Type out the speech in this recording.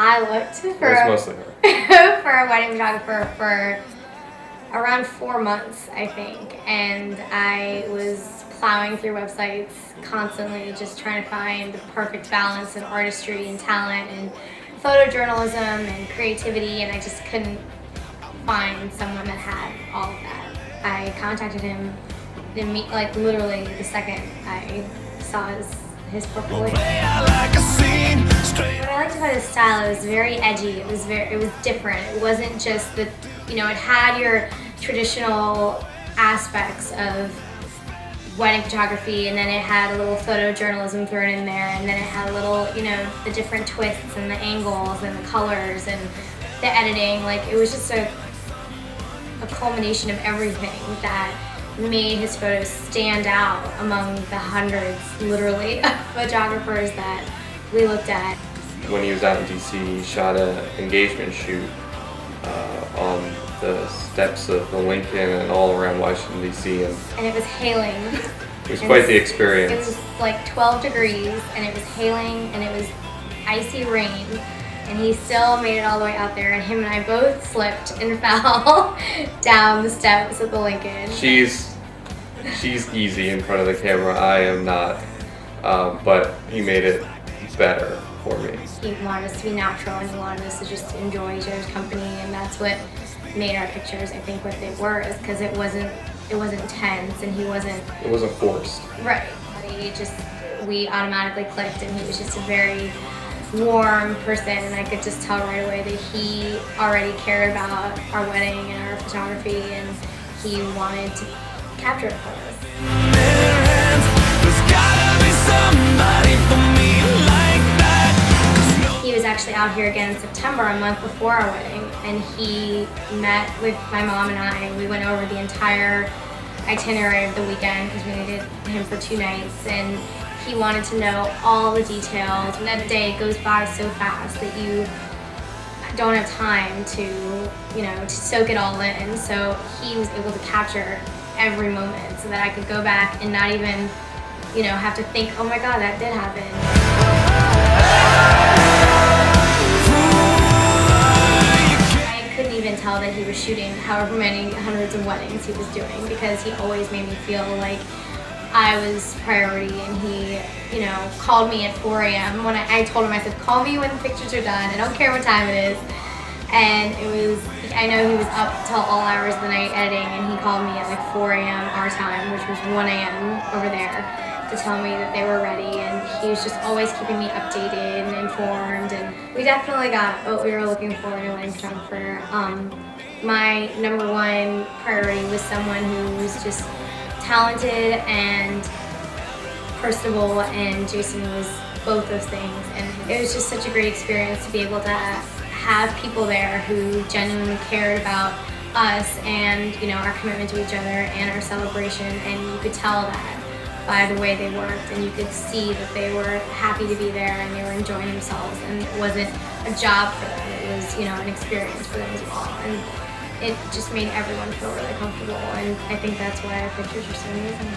I looked for mostly her. for a wedding photographer for around 4 months, I think, and I was plowing through websites constantly, just trying to find the perfect balance of artistry and talent and photojournalism and creativity, and I just couldn't find someone that had all of that. I contacted him literally the second I saw his portfolio. What I liked about his style, it was very edgy. It was different. It wasn't just it had your traditional aspects of wedding photography, and then it had a little photojournalism thrown in there, and then it had a little, the different twists and the angles and the colors and the editing. Like, it was just a culmination of everything that made his photos stand out among the hundreds, literally, of photographers that we looked at. When he was out in DC, he shot an engagement shoot on the steps of the Lincoln and all around Washington, DC. And it was hailing. It was quite the experience. It was like 12 degrees, and it was hailing, and it was icy rain. And he still made it all the way out there, and him and I both slipped and fell down the steps of the Lincoln. She's easy in front of the camera. I am not, but he made it better for me. He wanted us to be natural, and he wanted us to just enjoy each other's company, and that's what made our pictures, I think, what they were, is because it wasn't tense, and It wasn't forced. Right. We automatically clicked, and he was just a very warm person, and I could just tell right away that he already cared about our wedding and our photography, and he wanted to capture it for us. He was actually out here again in September, a month before our wedding, and he met with my mom and I. We went over the entire itinerary of the weekend because we needed him for 2 nights, and he wanted to know all the details. And that day goes by so fast that you don't have time to soak it all in. So he was able to capture every moment so that I could go back and not even, have to think, oh my God, that did happen. I couldn't even tell that he was shooting however many hundreds of weddings he was doing, because he always made me feel like I was priority, and he, called me at 4 a.m. when I told him, I said, call me when the pictures are done. I don't care what time it is. And I know he was up till all hours of the night editing, and he called me at like 4 a.m. our time, which was 1 a.m. over there, to tell me that they were ready. And he was just always keeping me updated and informed, and we definitely got what we were looking for in a wedding photographer. My number one priority was someone who was just talented and personable, and Jason was both those things, and it was just such a great experience to be able to have people there who genuinely cared about us and our commitment to each other and our celebration, and you could tell that by the way they worked, and you could see that they were happy to be there and they were enjoying themselves, and it wasn't a job for them, it was an experience for them as well, and it just made everyone feel really comfortable, and I think that's why our pictures are so amazing.